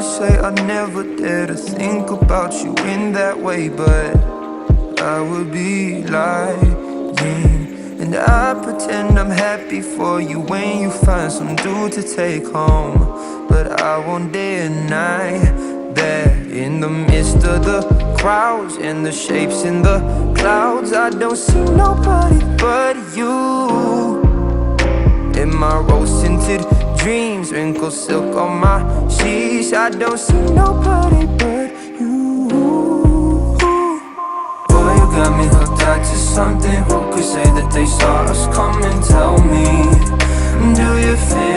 say I never dare to think about you in that way, but I would be lying. And I pretend I'm happy for you when you find some dude to take home. But I won't deny that in the midst of the crowds and the shapes in the clouds, I don't see nobody but you. In my rose-tinted dreams, wrinkled silk on my sheets, I don't see nobody but you. Boy, you got me hooked out to something. Who could say that they saw us coming? Tell me, do you feel